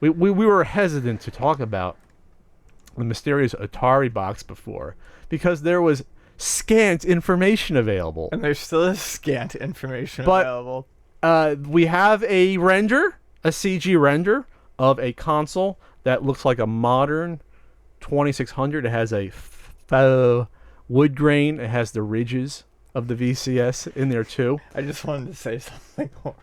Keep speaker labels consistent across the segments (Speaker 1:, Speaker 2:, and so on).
Speaker 1: we were hesitant to talk about the mysterious Atari box before because there was scant information available.
Speaker 2: And there's still scant information available.
Speaker 1: We have a CG render of a console that looks like a modern 2600. It has a faux wood grain. It has the ridges of the VCS in there too.
Speaker 2: I just wanted to say something horrible.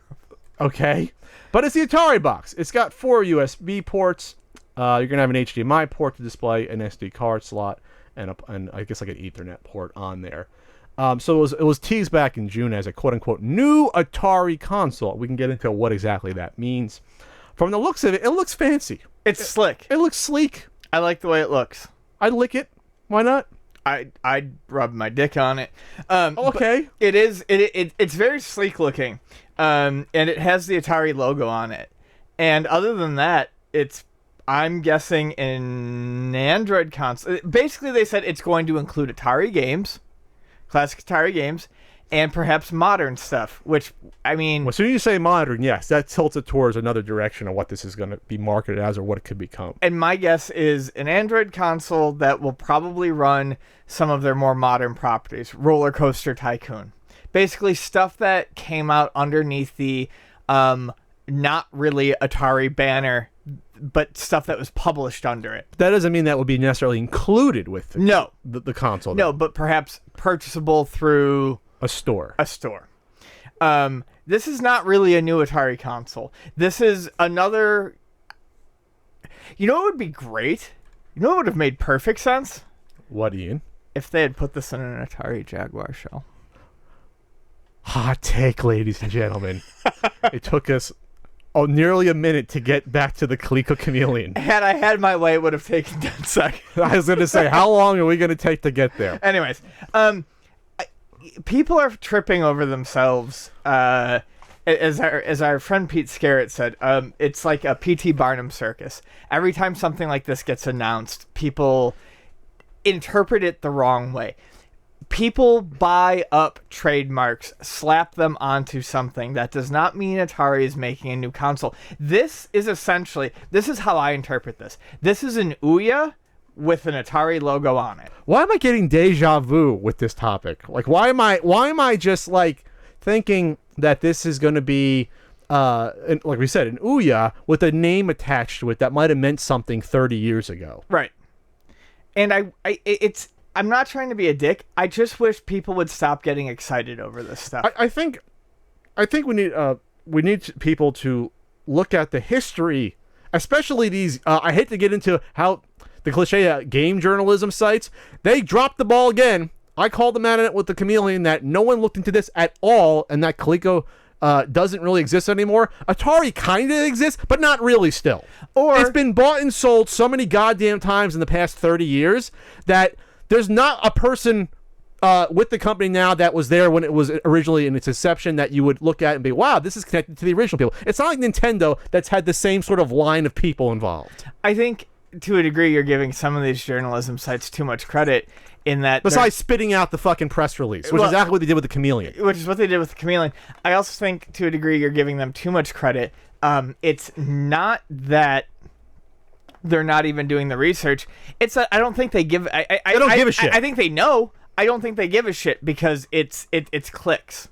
Speaker 1: Okay. But it's the Atari box. It's got 4 USB ports. You're going to have an HDMI port to display, an SD card slot, and I guess like an Ethernet port on there. So it was teased back in June as a quote-unquote new Atari console. We can get into what exactly that means. From the looks of it, it looks fancy.
Speaker 2: It's slick.
Speaker 1: It looks sleek.
Speaker 2: I like the way it looks.
Speaker 1: I'd lick it. Why not?
Speaker 2: I'd rub my dick on it.
Speaker 1: Okay.
Speaker 2: It's very sleek looking. And it has the Atari logo on it. And other than that, I'm guessing an Android console. Basically, they said it's going to include Atari games, classic Atari games, and perhaps modern stuff, which, I mean...
Speaker 1: Well, as soon as you say modern, yes, that tilts it towards another direction of what this is going to be marketed as or what it could become.
Speaker 2: And my guess is an Android console that will probably run some of their more modern properties. Roller Coaster Tycoon. Basically, stuff that came out underneath the not really Atari banner, but stuff that was published under it.
Speaker 1: That doesn't mean that would be necessarily included with the console.
Speaker 2: No, but perhaps purchasable through...
Speaker 1: A store.
Speaker 2: This is not really a new Atari console. This is another... You know what would be great? You know what would have made perfect sense?
Speaker 1: What, Ian?
Speaker 2: If they had put this in an Atari Jaguar shell.
Speaker 1: Hot take, ladies and gentlemen. It took us nearly a minute to get back to the Coleco Chameleon.
Speaker 2: Had I had my way, it would have taken 10 seconds.
Speaker 1: I was going to say, how long are we going to take to get there?
Speaker 2: Anyways, people are tripping over themselves. As our friend Pete Scarrett said, it's like a P.T. Barnum circus. Every time something like this gets announced, people interpret it the wrong way. People buy up trademarks, slap them onto something. That does not mean Atari is making a new console. This is how I interpret this. This is an Ouya with an Atari logo on it.
Speaker 1: Why am I getting deja vu with this topic? Like, why am I just like thinking that this is going to be, like we said, an Ouya with a name attached to it that might have meant something 30 years ago?
Speaker 2: Right. And I'm not trying to be a dick. I just wish people would stop getting excited over this stuff.
Speaker 1: I think we need people to look at the history, especially these. I hate to get into how the cliche game journalism sites, they dropped the ball again. I called them at it with the Chameleon that no one looked into this at all, and that Coleco doesn't really exist anymore. Atari kind of exists, but not really still. Or it's been bought and sold so many goddamn times in the past 30 years that there's not a person with the company now that was there when it was originally in its inception that you would look at and be, wow, this is connected to the original people. It's not like Nintendo that's had the same sort of line of people involved.
Speaker 2: I think, to a degree, you're giving some of these journalism sites too much credit in that...
Speaker 1: Besides spitting out the fucking press release, which is exactly what they did with the Chameleon.
Speaker 2: Which is what they did with the Chameleon. I also think, to a degree, you're giving them too much credit. It's not that... they're not even doing the research. It's I don't think they give. They
Speaker 1: don't give a shit.
Speaker 2: I think they know. I don't think they give a shit because it's clicks.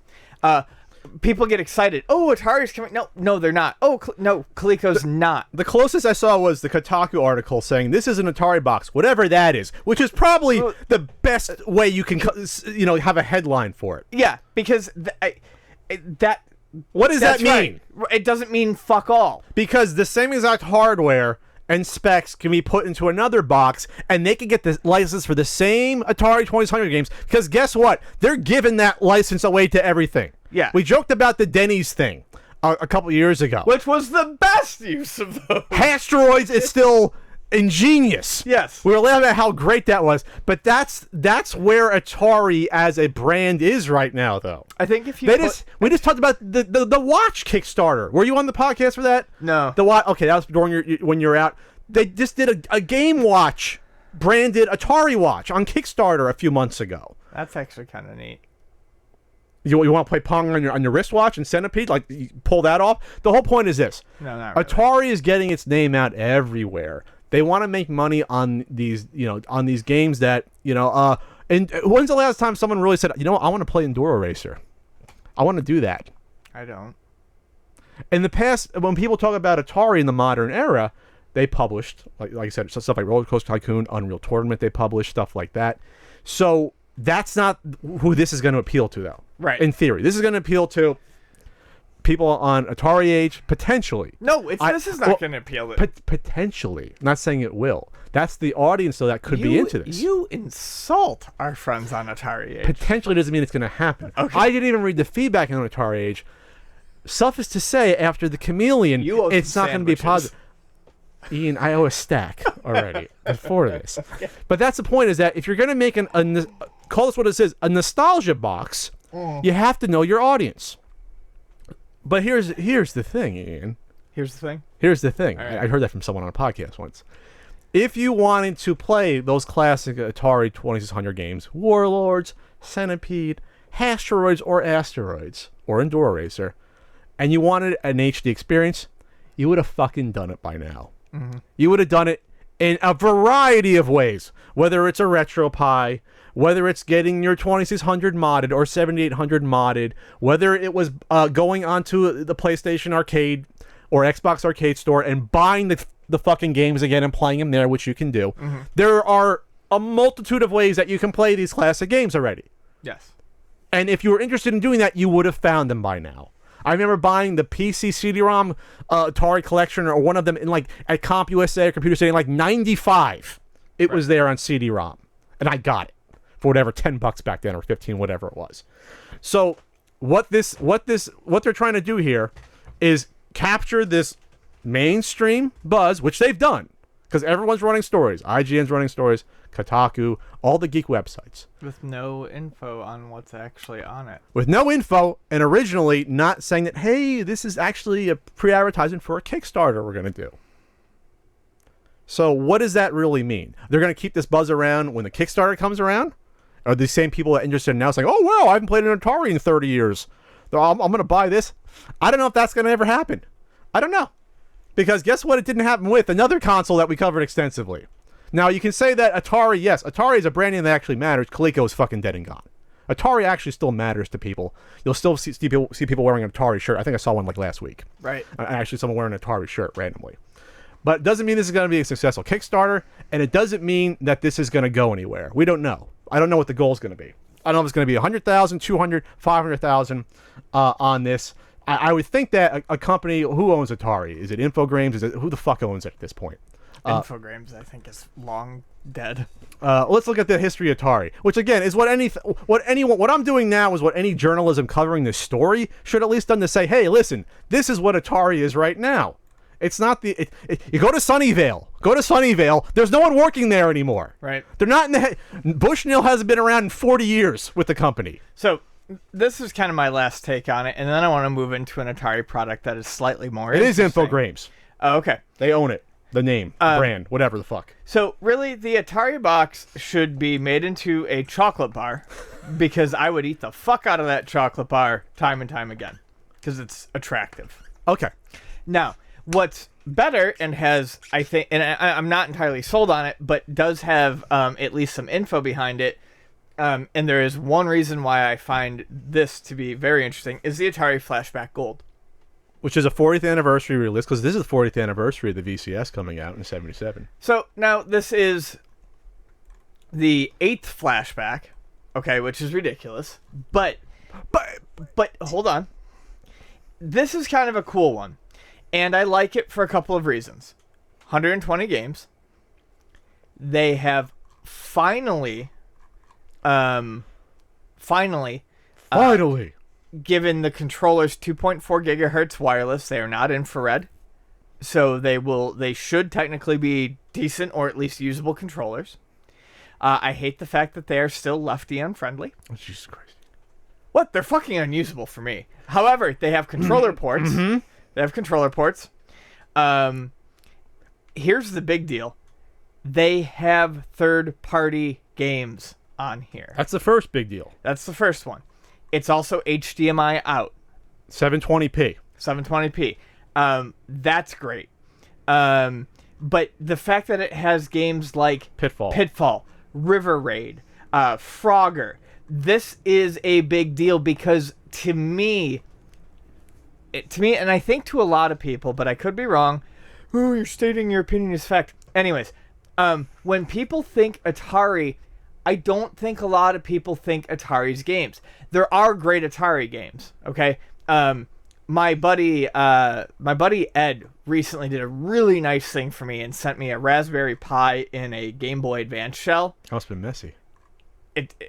Speaker 2: People get excited. Oh, Atari's coming. No, they're not. Oh, no, Coleco's not.
Speaker 1: The closest I saw was the Kotaku article saying this is an Atari box, whatever that is, which is probably the best way you can, have a headline for it.
Speaker 2: Yeah, because that.
Speaker 1: What does that mean?
Speaker 2: Right. It doesn't mean fuck all.
Speaker 1: Because the same exact hardware and specs can be put into another box, and they can get the license for the same Atari 2600 games, because guess what? They're giving that license away to everything.
Speaker 2: Yeah.
Speaker 1: We joked about the Denny's thing a couple years ago.
Speaker 2: Which was the best use of those.
Speaker 1: Asteroids is still ingenious.
Speaker 2: Yes.
Speaker 1: We were laughing at how great that was, but that's where Atari as a brand is right now, though.
Speaker 2: I think if you
Speaker 1: we just talked about the watch Kickstarter. Were you on the podcast for that?
Speaker 2: No.
Speaker 1: The watch. Okay, that was during when you were out. They just did a Game Watch branded Atari watch on Kickstarter a few months ago.
Speaker 2: That's actually kind of neat.
Speaker 1: You want to play Pong on your wristwatch and Centipede? Like, you pull that off? The whole point is this.
Speaker 2: No, not really.
Speaker 1: Atari is getting its name out everywhere. They want to make money on these, on these games that, and when's the last time someone really said, I want to play Enduro Racer? I want to do that.
Speaker 2: I don't.
Speaker 1: In the past, when people talk about Atari in the modern era, they published, like I said, stuff like Roller Coaster Tycoon, Unreal Tournament, they published stuff like that. So that's not who this is going to appeal to, though.
Speaker 2: Right.
Speaker 1: In theory. This is going to appeal to people on Atari age, potentially.
Speaker 2: No, this is not going to appeal to...
Speaker 1: Potentially. I'm not saying it will. That's the audience, though, that could be into this.
Speaker 2: You insult our friends on Atari age.
Speaker 1: Potentially doesn't mean it's going to happen.
Speaker 2: Okay.
Speaker 1: I didn't even read the feedback on Atari age. Suffice to say, after the Chameleon, it's not going to be positive. Ian, I owe a stack already before this. Okay. But that's the point, is that if you're going to make call this what it is, a nostalgia box, you have to know your audience. But here's the thing, Ian.
Speaker 2: Here's the thing?
Speaker 1: Here's the thing.
Speaker 2: Right.
Speaker 1: I heard that from someone on a podcast once. If you wanted to play those classic Atari 2600 games, Warlords, Centipede, Asteroids, or Enduro Racer, and you wanted an HD experience, you would have fucking done it by now. Mm-hmm. You would have done it in a variety of ways, whether it's a RetroPie, whether it's getting your 2600 modded or 7800 modded, whether it was going onto the PlayStation Arcade or Xbox Arcade Store and buying the fucking games again and playing them there, which you can do. Mm-hmm. There are a multitude of ways that you can play these classic games already.
Speaker 2: Yes.
Speaker 1: And if you were interested in doing that, you would have found them by now. I remember buying the PC CD-ROM Atari collection or one of them at CompUSA or Computer City in 95. It was there on CD-ROM, and I got it for whatever, $10 back then or 15, whatever it was. So what they're trying to do here is capture this mainstream buzz, which they've done, because everyone's running stories. IGN's running stories, Kotaku, all the geek websites.
Speaker 2: With no info on what's actually on it.
Speaker 1: With no info, and originally not saying that, hey, this is actually a pre-advertisement for a Kickstarter we're going to do. So what does that really mean? They're going to keep this buzz around when the Kickstarter comes around? Are the same people that are interested now saying, oh, wow, I haven't played an Atari in 30 years. I'm going to buy this. I don't know if that's going to ever happen. I don't know. Because guess what? It didn't happen with another console that we covered extensively. Now, you can say that Atari, yes, Atari is a brand name that actually matters. Coleco is fucking dead and gone. Atari actually still matters to people. You'll still see people wearing an Atari shirt. I think I saw one last week.
Speaker 2: Right.
Speaker 1: Actually, someone wearing an Atari shirt randomly. But it doesn't mean this is going to be a successful Kickstarter, and it doesn't mean that this is going to go anywhere. We don't know. I don't know what the goal is going to be. I don't know if it's going to be 100,000, 200, 500,000 on this. I would think that a company, who owns Atari? Is it Infogrames? Who the fuck owns it at this point?
Speaker 2: Infogrames, I think, is long dead.
Speaker 1: Let's look at the history of Atari, which again is what I'm doing now is what any journalism covering this story should at least done to say, hey, listen, this is what Atari is right now. It's not you go to Sunnyvale. There's no one working there anymore.
Speaker 2: Right.
Speaker 1: They're not Bushnell hasn't been around in 40 years with the company.
Speaker 2: So this is kind of my last take on it, and then I want to move into an Atari product that is slightly more
Speaker 1: It is Infogrames.
Speaker 2: Oh, okay.
Speaker 1: They own it. The name, brand, whatever the fuck.
Speaker 2: So really, the Ataribox should be made into a chocolate bar, because I would eat the fuck out of that chocolate bar time and time again, because it's attractive.
Speaker 1: Okay.
Speaker 2: Now, what's better and has, I think, and I'm not entirely sold on it, but does have at least some info behind it, and there is one reason why I find this to be very interesting, is the Atari Flashback Gold.
Speaker 1: Which is a 40th anniversary release, because this is the 40th anniversary of the VCS coming out in 77.
Speaker 2: So now this is the 8th flashback, okay, which is ridiculous. But hold on. This is kind of a cool one, and I like it for a couple of reasons. 120 games. They have finally given the controllers 2.4 gigahertz wireless. They are not infrared, so they should technically be decent or at least usable controllers. I hate the fact that they are still lefty unfriendly.
Speaker 1: Oh, Jesus Christ!
Speaker 2: What? They're fucking unusable for me. However, they have controller ports.
Speaker 1: Mm-hmm.
Speaker 2: They have controller ports. Here's the big deal: they have third-party games on here.
Speaker 1: That's the first big deal.
Speaker 2: That's the first one. It's also HDMI out.
Speaker 1: 720p.
Speaker 2: 720p. That's great. But the fact that it has games like Pitfall, River Raid, Frogger, this is a big deal because to me, and I think to a lot of people, but I could be wrong. Oh, you're stating your opinion as fact. Anyways, when people think Atari, I don't think a lot of people think Atari's games. There are great Atari games, okay? My buddy Ed recently did a really nice thing for me and sent me a Raspberry Pi in a Game Boy Advance shell.
Speaker 1: Must have been messy.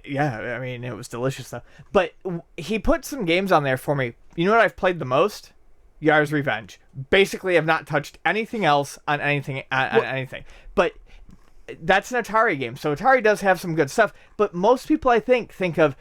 Speaker 2: Yeah, I mean, it was delicious though. But he put some games on there for me. You know what I've played the most? Yar's Revenge. Basically, I've not touched anything else on anything. Anything. But that's an Atari game, so Atari does have some good stuff. But most people, I think of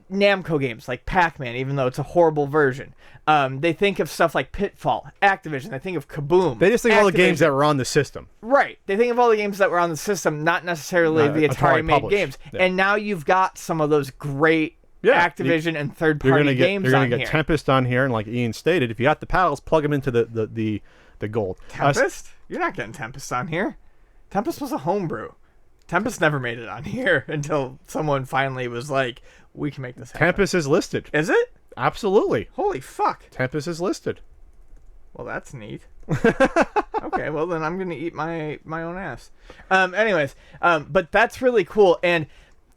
Speaker 2: Namco games like Pac-Man, even though it's a horrible version. They think of stuff like Pitfall, Activision. They think of Kaboom.
Speaker 1: They just think of all the games that were on the system.
Speaker 2: Right. They think of all the games that were on the system, not necessarily the Atari-made games. Yeah. And now you've got some of those great Activision and third-party games
Speaker 1: You're going to get Tempest on here, and like Ian stated, if you got the paddles, plug them into the gold.
Speaker 2: Tempest? You're not getting Tempest on here. Tempest was a homebrew. Tempest never made it on here until someone finally was like, we can make this happen.
Speaker 1: Tempest is listed.
Speaker 2: Is it?
Speaker 1: Absolutely.
Speaker 2: Holy fuck.
Speaker 1: Tempest is listed.
Speaker 2: Well, that's neat. Okay, well then I'm going to eat my own ass. Anyways, but that's really cool. And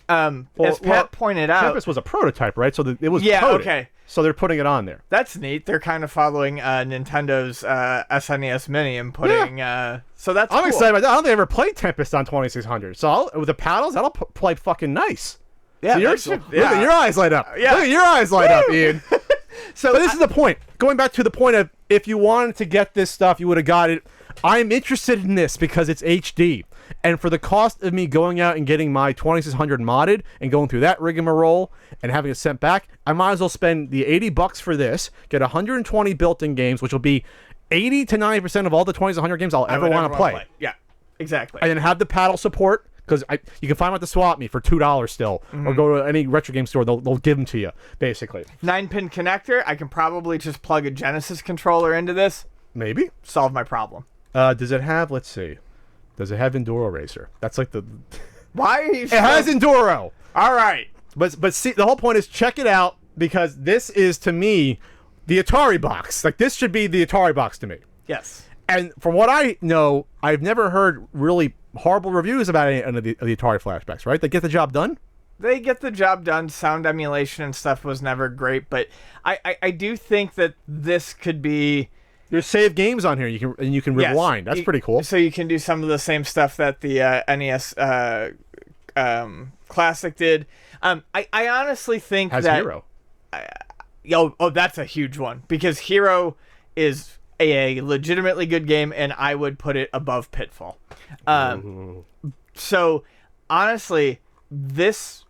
Speaker 2: as Pat pointed out...
Speaker 1: Tempest was a prototype, right? So it was
Speaker 2: yeah,
Speaker 1: coded.
Speaker 2: Okay.
Speaker 1: So they're putting it on there.
Speaker 2: That's neat. They're kind of following Nintendo's SNES Mini and putting... so that's
Speaker 1: I'm
Speaker 2: cool.
Speaker 1: excited about that. I don't think I ever played Tempest on 2600. So with the paddles, that'll play fucking nice.
Speaker 2: Yeah,
Speaker 1: so look at your eyes light up.
Speaker 2: Yeah.
Speaker 1: Look at your eyes light up, Ian.
Speaker 2: So
Speaker 1: but this is the point. Going back to the point of if you wanted to get this stuff, you would have got it. I'm interested in this because it's HD. And for the cost of me going out and getting my 2600 modded and going through that rigmarole and having it sent back, I might as well spend the $80 for this, get 120 built-in games, which will be 80 to 90% of all the 2600 games I'll ever want to play.
Speaker 2: Yeah, exactly.
Speaker 1: And then have the paddle support, because you can find them at the swap meet for $2 still, or go to any retro game store, they'll give them to you, basically.
Speaker 2: 9-pin connector, I can probably just plug a Genesis controller into this.
Speaker 1: Maybe.
Speaker 2: Solve my problem.
Speaker 1: Does it have, let's see, does it have Enduro Racer? That's like the...
Speaker 2: Why are you...
Speaker 1: It has Enduro!
Speaker 2: All right.
Speaker 1: But see, the whole point is check it out, because this is, to me, the Ataribox. Like, this should be the Ataribox to me.
Speaker 2: Yes.
Speaker 1: And from what I know, I've never heard really horrible reviews about any of the Atari Flashbacks, right? They get the job done?
Speaker 2: They get the job done. Sound emulation and stuff was never great, but I do think that this could be...
Speaker 1: There's saved games on here. You can rewind. That's pretty cool.
Speaker 2: So you can do some of the same stuff that the NES Classic did. I honestly think
Speaker 1: Has
Speaker 2: that...
Speaker 1: Hero.
Speaker 2: That's a huge one, because Hero is a legitimately good game, and I would put it above Pitfall. So honestly, this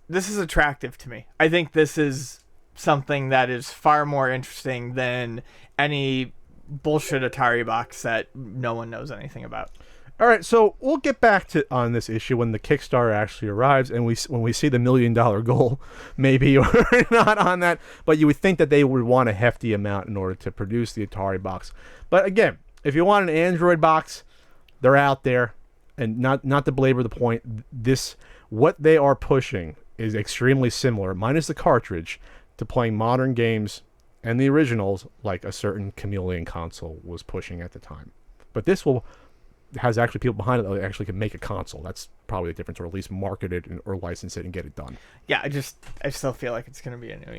Speaker 2: is attractive to me. I think this is something that is far more interesting than any bullshit Atari box that no one knows anything about.
Speaker 1: All right, so we'll get back to on this issue when the Kickstarter actually arrives, and when we see the $1 million goal, maybe or not on that. But you would think that they would want a hefty amount in order to produce the Atari box. But again, if you want an Android box, they're out there, and not to belabor the point, what they are pushing is extremely similar, minus the cartridge, to playing modern games and the originals, like a certain Chameleon console was pushing at the time. But this has actually people behind it that actually can make a console. That's probably the difference, or at least market it or license it and get it done.
Speaker 2: Yeah, I still feel like it's going to be a new